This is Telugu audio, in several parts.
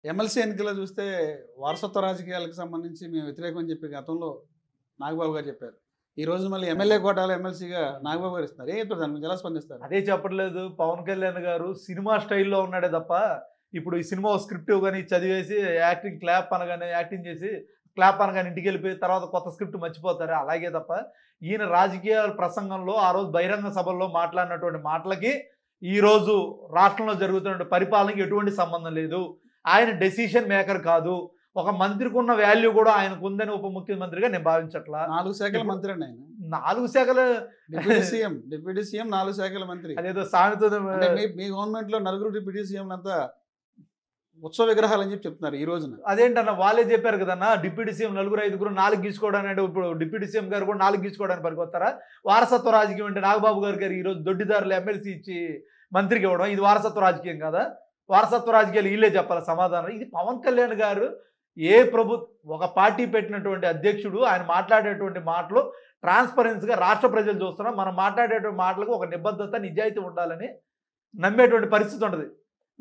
ఎమ్మెల్సీ ఎన్నికల్లో చూస్తే వారసత్వ రాజకీయాలకు సంబంధించి మేము వ్యతిరేకం అని చెప్పి గతంలో నాగబాబు గారు చెప్పారు. ఈ రోజు మళ్ళీ ఎమ్మెల్యే కోటాలో ఎమ్మెల్సీగా నాగబాబు గారు ఇస్తున్నారు. ఏం చెప్తారు దాని గురించి ఎలా స్పందిస్తారు? అదే చెప్పట్లేదు. పవన్ కళ్యాణ్ గారు సినిమా స్టైల్లో ఉన్నాడే తప్ప, ఇప్పుడు ఈ సినిమా స్క్రిప్ట్ కానీ చదివేసి యాక్టింగ్ క్లాప్ అనగానే యాక్టింగ్ చేసి క్లాప్ అనగానే ఇంటికి వెళ్ళిపోయి తర్వాత కొత్త స్క్రిప్ట్ మర్చిపోతారు. అలాగే తప్ప ఈయన రాజకీయ ప్రసంగంలో ఆ రోజు బహిరంగ సభల్లో మాట్లాడినటువంటి మాటలకి ఈరోజు రాష్ట్రంలో జరుగుతున్న పరిపాలనకి ఎటువంటి సంబంధం లేదు. ఆయన డెసిషన్ మేకర్ కాదు. ఒక మంత్రికి ఉన్న వాల్యూ కూడా ఆయనకు ఉందని ఉప ముఖ్యమంత్రిగా నేను భావించట్లా. 4 శాఖల మంత్రి అండి ఆయన. 4 శాఖలు డిప్యూటీ సీఎం 4 శాఖల మంత్రి. అదేదో సామెత. మీ గవర్నమెంట్ లో 4 డిప్యూటీ సీఎం అంతా ఉత్సవ విగ్రహాలు అని చెప్పి చెప్తున్నారు ఈ రోజున. అదేంటన్నా వాళ్ళే చెప్పారు కదన్నా, డిప్యూటీ సీఎం 4 5 4 గీసుకోవడానికి. ఇప్పుడు డిప్యూటీ సీఎం గారు కూడా 4 గీసుకోవడానికి పనికొస్తారా? వారసత్వ రాజకీయం అంటే నాగబాబు గారు ఈ రోజు దొడ్డిదారులు ఎమ్మెల్సీ ఇచ్చి మంత్రికి ఇవ్వడం ఇది వారసత్వ రాజకీయం కదా? వారసత్వ రాజకీయాలు వీళ్ళే చెప్పాలి సమాధానం. ఇది పవన్ కళ్యాణ్ గారు ఒక పార్టీ పెట్టినటువంటి అధ్యక్షుడు ఆయన మాట్లాడేటువంటి మాటలు ట్రాన్స్పరెన్సీగా రాష్ట్ర ప్రజలు చూస్తున్నా. మనం మాట్లాడేటువంటి మాటలకు ఒక నిబద్ధత నిజాయితీ ఉండాలని నమ్మేటువంటి పరిస్థితి ఉంటుంది.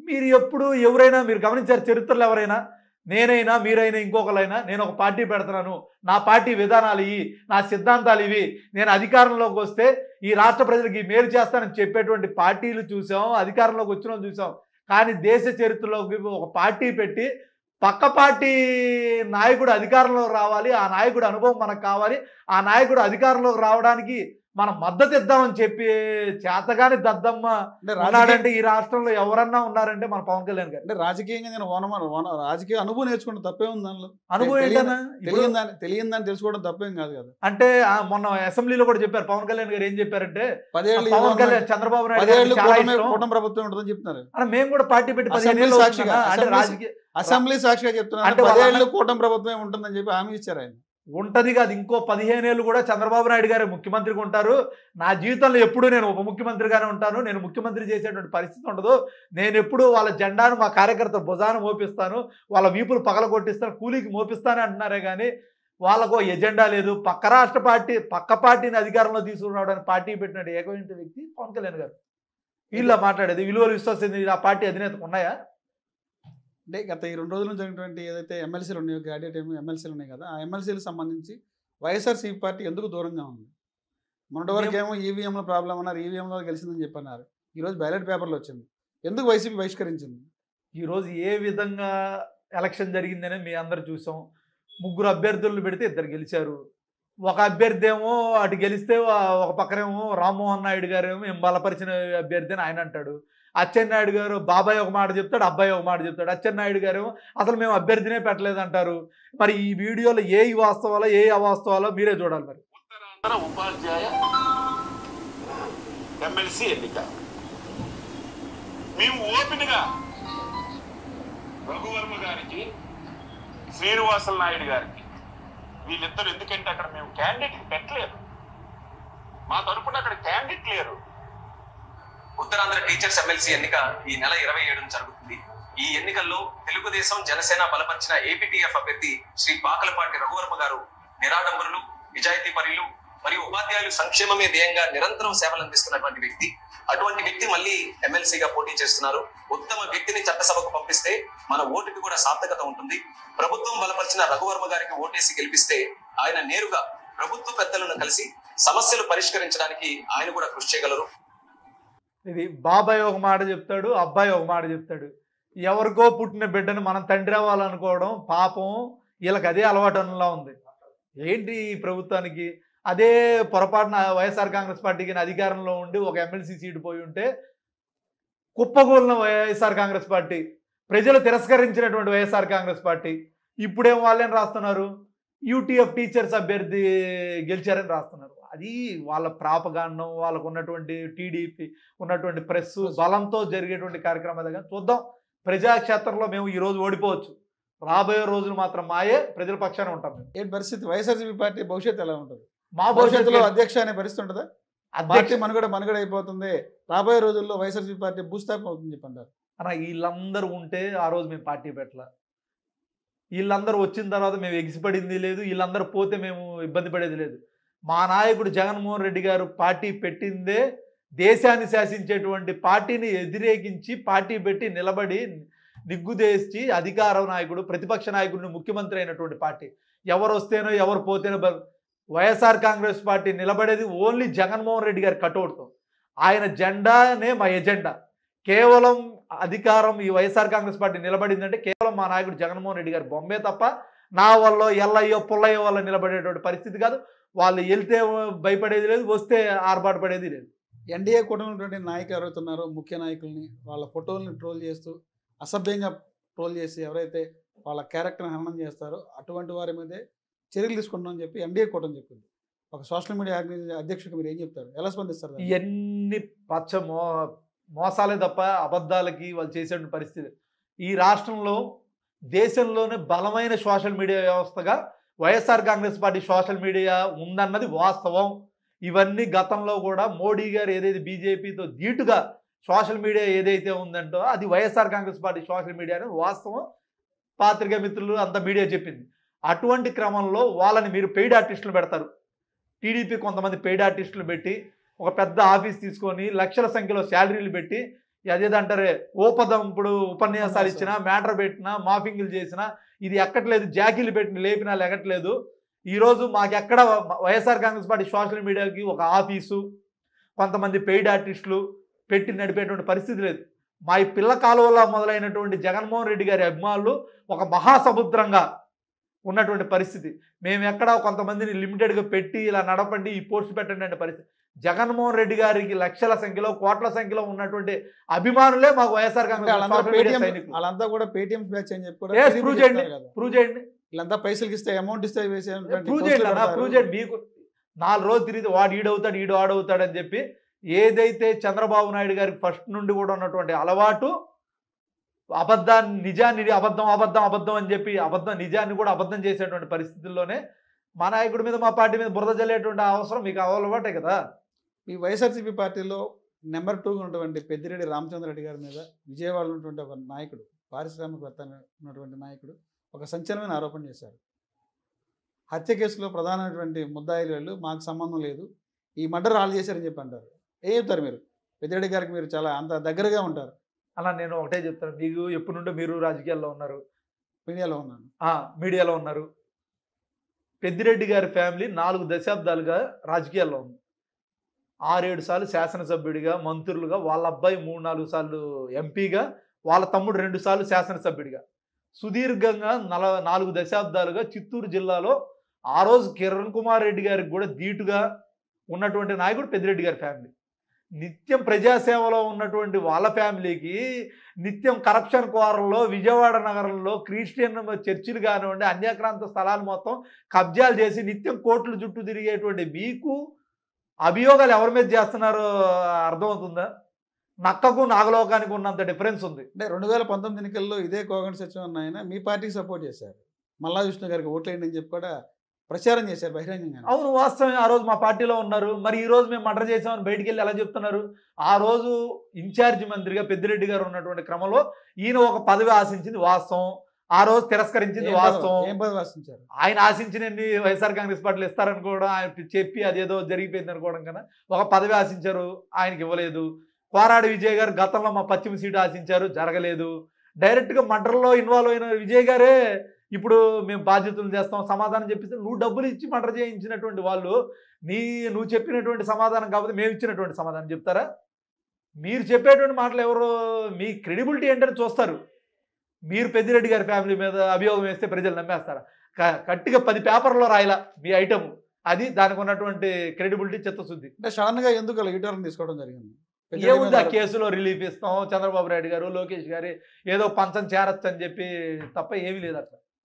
మీరు ఎప్పుడు ఎవరైనా మీరు గమనించారు చరిత్రలో, ఎవరైనా నేనైనా మీరైనా ఇంకొకరైనా నేను ఒక పార్టీ పెడుతున్నాను, నా పార్టీ విధానాలు ఇవి, నా సిద్ధాంతాలు ఇవి, నేను అధికారంలోకి వస్తే ఈ రాష్ట్ర ప్రజలకి మేలు చేస్తానని చెప్పేటువంటి పార్టీలు చూసాం, అధికారంలోకి వచ్చిన చూసాం. కానీ దేశ చరిత్రలోకి ఒక పార్టీ పెట్టి పక్క పార్టీ నాయకుడు అధికారంలోకి రావాలి, ఆ నాయకుడు అనుభవం మనకు కావాలి, ఆ నాయకుడు అధికారంలోకి రావడానికి మనం మద్దతు ఇద్దామని చెప్పి చేతగాని దద్దమ్మ ఉన్నాడంటే ఈ రాష్ట్రంలో ఎవరన్నా ఉన్నారంటే మన పవన్ కళ్యాణ్ గారు. అంటే రాజకీయంగా నేను రాజకీయ అనుభవం నేర్చుకుంటే తప్పేం ఉంది దానిలో? అనుభవం ఏంటన్నా? తెలియదని తెలుసుకోవడం తప్పేం కాదు కదా. అంటే మొన్న అసెంబ్లీలో కూడా చెప్పారు పవన్ కళ్యాణ్ గారు. ఏం చెప్పారంటే 10 ఏళ్ళు పవన్ కళ్యాణ్ చంద్రబాబు నాయుడు కూటమి ప్రభుత్వం ఉంటుందని చెప్తున్నారు. మేము కూడా పార్టీ పెట్టి 15 ఏళ్ళు అంటే రాజకీయ అసెంబ్లీ సాక్షిగా చెప్తున్నారు 10 ఏళ్ళు కూటమి ప్రభుత్వం ఉంటుందని చెప్పి హామీ ఇచ్చారు ఆయన. ఉంటది కాదు, ఇంకో 15 ఏళ్ళు కూడా చంద్రబాబు నాయుడు గారు ముఖ్యమంత్రిగా ఉంటారు. నా జీవితంలో ఎప్పుడు నేను ఉప ముఖ్యమంత్రిగానే ఉంటాను, నేను ముఖ్యమంత్రి చేసేటువంటి పరిస్థితి ఉండదు. నేను ఎప్పుడు వాళ్ళ జెండాను మా కార్యకర్త భుజాన్ని మోపిస్తాను, వాళ్ళ వీపులు పగల కొట్టిస్తాను, కూలీకి మోపిస్తానే అంటున్నారే కానీ వాళ్ళకు ఎజెండా లేదు. పక్క పార్టీని అధికారంలో తీసుకురావడానికి పార్టీ పెట్టిన ఏకైక వ్యక్తి పవన్ కళ్యాణ్ గారు. వీళ్ళ మాట్లాడేది విలువలు విశ్వాసం ఆ పార్టీ అధినేతకు ఉన్నాయా? అంటే గత ఈ 2 రోజుల నుంచి జరిగినటువంటి ఏదైతే ఎమ్మెల్సీలు ఉన్నాయో, గ్రాడ్యుయేట్ ఎమ్మెల్సీలు ఉన్నాయి కదా, ఆ ఎమ్మెల్సీలకు సంబంధించి వైఎస్ఆర్సీపీ పార్టీ ఎందుకు దూరంగా ఉంది? మొన్నటి వరకు ఏమో ఈవీఎంల ప్రాబ్లం అన్నారు, ఈవీఎంలో గెలిచిందని చెప్పన్నారు. ఈరోజు బ్యాలెట్ పేపర్లు వచ్చింది. ఎందుకు వైసీపీ బహిష్కరించింది? ఈరోజు ఏ విధంగా ఎలక్షన్ జరిగిందనే మీ అందరు చూసాం. 3 అభ్యర్థులను పెడితే 2 గెలిచారు. ఒక అభ్యర్థి ఏమో అటు గెలిస్తే ఒక పక్కనేమో రామ్మోహన్ నాయుడు గారు ఏమో మేము బలపరిచిన అభ్యర్థి అని ఆయన అంటాడు. అచ్చెన్నాయుడు గారు బాబాయ్ ఒక మాట చెప్తాడు, అబ్బాయి ఒక మాట చెప్తాడు. అచ్చెన్నాయుడు గారు ఏమో అసలు మేము అభ్యర్థినే పెట్టలేదు అంటారు. మరి ఈ వీడియోలో ఏ వాస్తవాలో ఏ అవాస్తవాలో మీరే చూడాలి. మరి ఉత్తరాంధ్ర ఉపాధ్యాయ ఎమ్మెల్సీ ఎన్నిక మేము ఓపెన్గా రఘువర్మ గారికి, శ్రీనివాసుల నాయుడు గారికి, వీళ్ళిద్దరు ఎందుకంటే అక్కడ మేము క్యాండిడేట్ పెట్టలేదు, మా తరపున అక్కడ క్యాండిడేట్ లేరు. ఉత్తరాంధ్ర టీచర్స్ ఎమ్మెల్సీ ఎన్నిక ఈ నెల 27న జరుగుతుంది. ఈ ఎన్నికల్లో తెలుగుదేశం జనసేన బలపరిచిన ఏపీటీఎఫ్ అభ్యర్థి శ్రీ పాకలపాటి రఘువర్మ గారు నిరాడంబరులు, నిజాయితీ పరులు మరియు ఉపాధ్యాయులు సంక్షేమమే ధ్యేయంగా నిరంతరం సేవలు అందిస్తున్నటువంటి వ్యక్తి. అటువంటి వ్యక్తి మళ్ళీ ఎమ్మెల్సీగా పోటీ చేస్తున్నారు. ఉత్తమ వ్యక్తిని చట్టసభకు పంపిస్తే మన ఓటుకి కూడా సార్థకత ఉంటుంది. ప్రభుత్వం బలపరిచిన రఘువర్మ గారికి ఓటేసి గెలిపిస్తే ఆయన నేరుగా ప్రభుత్వ పెద్దలను కలిసి సమస్యలు పరిష్కరించడానికి ఆయన కూడా కృషి చేయగలరు. ఇది బాబాయ్ ఒక మాట చెప్తాడు, అబ్బాయి ఒక మాట చెప్తాడు. ఎవరికో పుట్టిన బిడ్డను మనం తండ్రి అవ్వాలనుకోవడం పాపం వీళ్ళకి అదే అలవాటు అన్నలా ఉంది. ఏంటి ఈ ప్రభుత్వానికి? అదే పొరపాటున వైఎస్ఆర్ కాంగ్రెస్ పార్టీకి అధికారంలో ఉండి ఒక ఎమ్మెల్సీ సీటు పోయి ఉంటే కుప్పగూలిన వైఎస్ఆర్ కాంగ్రెస్ పార్టీ, ప్రజలు తిరస్కరించినటువంటి వైఎస్ఆర్ కాంగ్రెస్ పార్టీ ఇప్పుడేం వాళ్ళేం రాస్తున్నారు, యూటీఎఫ్ టీచర్స్ అభ్యర్థి గెలిచారని రాస్తున్నారు. అది వాళ్ళ ప్రాపగాండం, వాళ్ళకు ఉన్నటువంటి టీడీపీ ఉన్నటువంటి ప్రెస్ బలంతో జరిగేటువంటి కార్యక్రమాలు. కానీ చూద్దాం, ప్రజాక్షేత్రంలో మేము ఈరోజు ఓడిపోవచ్చు, రాబోయే రోజులు మాత్రం మాయే, ప్రజల పక్షాన ఉంటాం. ఏంటి పరిస్థితి? వైఎస్ఆర్సీపీ పార్టీ భవిష్యత్తు ఎలా ఉంటుంది? మా భవిష్యత్తులో అధ్యక్ష అనే పరిస్థితి ఉంటుందా? పార్టీ మనుగడ అయిపోతుంది, రాబోయే రోజుల్లో వైఎస్ఆర్సీపీ పార్టీ భూస్థాపం అవుతుంది చెప్పంటారు అన్న. వీళ్ళందరూ ఉంటే ఆ రోజు మేము పార్టీ పెట్టాల, వీళ్ళందరూ వచ్చిన తర్వాత మేము ఎగిసిపడింది లేదు, వీళ్ళందరూ పోతే మేము ఇబ్బంది పడేది లేదు. మా నాయకుడు జగన్మోహన్ రెడ్డి గారు పార్టీ పెట్టిందే దేశాన్ని శాసించేటువంటి పార్టీని వ్యతిరేకించి పార్టీ పెట్టి నిలబడి నిగ్గుదేసి అధికార నాయకుడు ప్రతిపక్ష నాయకుడిని ముఖ్యమంత్రి అయినటువంటి పార్టీ. ఎవరు వస్తేనో ఎవరు పోతేనో వైఎస్ఆర్ కాంగ్రెస్ పార్టీ నిలబడేది ఓన్లీ జగన్మోహన్ రెడ్డి గారి కటౌట్తో. ఆయన జెండానే మా ఎజెండా. కేవలం అధికారం ఈ వైఎస్ఆర్ కాంగ్రెస్ పార్టీ నిలబడిందంటే కేవలం మా నాయకుడు జగన్మోహన్ రెడ్డి గారి బొమ్మే తప్ప నా వల్ల ఎల్లయ్యో పుల్లయ్యో వల్ల నిలబడేటువంటి పరిస్థితి కాదు. వాళ్ళు వెళ్తే భయపడేది లేదు, వస్తే ఆర్భాటు పడేది లేదు. ఎన్డీఏ కూటమిటువంటి నాయకులు ఎవరైతే ఉన్నారో ముఖ్య నాయకుల్ని వాళ్ళ ఫోటోల్ని ట్రోల్ చేస్తూ అసభ్యంగా ట్రోల్ చేసి ఎవరైతే వాళ్ళ క్యారెక్టర్ని హననం చేస్తారో అటువంటి వారి మీదే చర్యలు తీసుకుంటామని చెప్పి ఎన్డీఏ కూటమి చెప్పింది. ఒక సోషల్ మీడియా అధ్యక్షుడికి మీరు ఏం చెప్తారు, ఎలా స్పందిస్తారు? ఇవన్నీ పచ్చ మోసాలే తప్ప అబద్ధాలకి వాళ్ళు చేసే పరిస్థితి. ఈ రాష్ట్రంలో దేశంలోనే బలమైన సోషల్ మీడియా వ్యవస్థగా వైఎస్ఆర్ కాంగ్రెస్ పార్టీ సోషల్ మీడియా ఉందన్నది వాస్తవం. ఇవన్నీ గతంలో కూడా మోడీ గారు ఏదైతే బీజేపీతో ధీటుగా సోషల్ మీడియా ఏదైతే ఉందంటో అది వైఎస్ఆర్ కాంగ్రెస్ పార్టీ సోషల్ మీడియా అనేది వాస్తవం. పాత్రికా మిత్రులు అంత మీడియా చెప్పింది. అటువంటి క్రమంలో వాళ్ళని మీరు పెయిడ్ ఆర్టిస్టులు పెడతారు. టీడీపీ కొంతమంది పెయిడ్ ఆర్టిస్టులు పెట్టి ఒక పెద్ద ఆఫీస్ తీసుకొని లక్షల సంఖ్యలో శాలరీలు పెట్టి అదేదంటారే ఇప్పుడు ఉపన్యాసాలు ఇచ్చినా మ్యాటర్ పెట్టినా మాఫింగ్లు చేసినా ఇది ఎక్కట్లేదు, జాకీలు పెట్టిన లేపినా లెగట్లేదు. ఈరోజు మాకెక్కడ వైఎస్ఆర్ కాంగ్రెస్ పార్టీ సోషల్ మీడియాకి ఒక ఆఫీసు కొంతమంది పెయిడ్ ఆర్టిస్టులు పెట్టి నడిపేటువంటి పరిస్థితి లేదు. మా ఈ పిల్ల కాలువలో మొదలైనటువంటి జగన్మోహన్ రెడ్డి గారి అభిమానులు ఒక మహాసముద్రంగా ఉన్నటువంటి పరిస్థితి. మేము ఎక్కడ కొంతమందిని లిమిటెడ్గా పెట్టి ఇలా నడపండి ఈ పోస్ట్ పెట్టండి అంటే పరిస్థితి. జగన్మోహన్ రెడ్డి గారికి లక్షల సంఖ్యలో కోట్ల సంఖ్యలో ఉన్నటువంటి అభిమానులే మాకు వైఎస్ఆర్ కాంగ్రెస్ వాళ్ళంతా కూడా పేటిఎం బ్యాచ్ అని చెప్పి ప్రూవ్ చేయండి. వీళ్ళంతా పైసలకి ఇస్తే అమౌంట్ ఇస్తే ప్రూవ్ చేయండి. మీకు 4 రోజులు తిరిగి వాడు ఈడవుతాడు ఈడు ఆడవుతాడు అని చెప్పి ఏదైతే చంద్రబాబు నాయుడు గారికి ఫస్ట్ నుండి కూడా ఉన్నటువంటి అలవాటు అబద్ధాన్ని నిజాన్ని అబద్ధం అని చెప్పి నిజాన్ని కూడా అబద్ధం చేసేటువంటి పరిస్థితుల్లోనే మా నాయకుడి మీద మా పార్టీ మీద బురద జల్లేటువంటి అవసరం మీకు అలవాటే కదా. ఈ వైఎస్ఆర్సీపీ పార్టీలో నెంబర్ 2 ఉన్నటువంటి పెద్దిరెడ్డి రామచంద్రరెడ్డి గారి మీద విజయవాడలో ఉన్నటువంటి ఒక నాయకుడు, పారిశ్రామికవేత్త ఉన్నటువంటి నాయకుడు ఒక సంచలనమైన ఆరోపణ చేశారు. హత్య కేసులో ప్రధానమైనటువంటి ముద్దాయిలు వాళ్ళు మాకు సంబంధం లేదు, ఈ మర్డర్ వాళ్ళు చేశారని చెప్పి అంటారు. ఏం చెప్తారు మీరు? పెద్దిరెడ్డి గారికి మీరు చాలా అంత దగ్గరగా ఉంటారు. అలా నేను ఒకటే చెప్తాను, మీకు ఎప్పటి నుండో మీరు రాజకీయాల్లో ఉన్నారు, మీడియాలో ఉన్నారు. పెద్దిరెడ్డి గారి ఫ్యామిలీ 4 దశాబ్దాలుగా రాజకీయాల్లో ఉంది. 6-7 సార్లు శాసనసభ్యుడిగా, మంత్రులుగా, వాళ్ళ అబ్బాయి 3-4 సార్లు ఎంపీగా, వాళ్ళ తమ్ముడు 2 సార్లు శాసనసభ్యుడిగా సుదీర్ఘంగా 4 దశాబ్దాలుగా చిత్తూరు జిల్లాలో ఆ రోజు కిరణ్ కుమార్ రెడ్డి గారికి కూడా ధీటుగా ఉన్నటువంటి నాయకుడు పెద్దిరెడ్డి గారి ఫ్యామిలీ. నిత్యం ప్రజాసేవలో ఉన్నటువంటి వాళ్ళ ఫ్యామిలీకి నిత్యం కరప్షన్ కోరల్లో విజయవాడ నగరంలో క్రిస్టియన్ చర్చిలు కానివ్వండి అన్యాక్రాంత స్థలాలు మొత్తం కబ్జాలు చేసి నిత్యం కోర్టుల చుట్టూ తిరిగేటువంటి మీకు అభియోగాలు ఎవరి మీద చేస్తున్నారో అర్థమవుతుందా? నక్కకు నాగలోకానికి ఉన్నంత డిఫరెన్స్ ఉంది. అంటే 2019 ఎన్నికల్లో ఇదే కోగంటి సత్యనారాయణ ఆయన మీ పార్టీకి సపోర్ట్ చేశారు, మల్లా విష్ణు గారికి ఓట్లేయండి అని చెప్పి కూడా ప్రచారం చేశారు బహిరంగంగా. అవును, వాస్తవమే. ఆ రోజు మా పార్టీలో ఉన్నారు. మరి ఈ రోజు మేము మర్డర్ చేసామని బయటికి వెళ్ళి ఎలా చెప్తున్నారు? ఆ రోజు ఇన్ఛార్జి మంత్రిగా పెద్దిరెడ్డి గారు ఉన్నటువంటి క్రమంలో ఈయన ఒక పదవి ఆశించింది వాస్తవం. ఆ రోజు తిరస్కరించింది వాస్తవం. ఏం పదవి ఆశించారు? ఆయన ఆశించినన్ని వైఎస్ఆర్ కాంగ్రెస్ పార్టీలు ఇస్తారనుకోవడం, ఆయన చెప్పి అదేదో జరిగిపోయింది అనుకోవడం కన్నా ఒక పదవి ఆశించారు, ఆయనకి ఇవ్వలేదు. కోరాడి విజయ్ గారు గతంలో మా పశ్చిమ సీటు ఆశించారు, జరగలేదు. డైరెక్ట్గా మర్డర్లో ఇన్వాల్వ్ అయిన విజయ్ గారే ఇప్పుడు మేము బాధ్యతలు చేస్తాం సమాధానం చెప్పిస్తే నువ్వు డబ్బులు ఇచ్చి మర్డర్ చేయించినటువంటి వాళ్ళు నువ్వు చెప్పినటువంటి సమాధానం కాకపోతే మేము ఇచ్చినటువంటి సమాధానం చెప్తారా? మీరు చెప్పేటువంటి మాటలు ఎవరు మీ క్రెడిబిలిటీ ఏంటని చూస్తారు. మీరు పెద్దిరెడ్డి గారి ఫ్యామిలీ మీద అభియోగం వేస్తే ప్రజలు నమ్మేస్తారా? గట్టిగా 10 పేపర్లో రాయలా మీ ఐటమ్, అది దానికి ఉన్నటువంటి క్రెడిబిలిటీ చిత్తశుద్ధి. అంటే సడన్గా ఎందుకు అలా యూటర్న్ తీసుకోవడం జరిగింది? ఏముంది, ఆ కేసులో రిలీఫ్ ఇస్తాం చంద్రబాబు నాయుడు గారు లోకేష్ గారు ఏదో పంచం చేరచ్చు అని చెప్పి తప్ప ఏమీ లేదు అట్లా.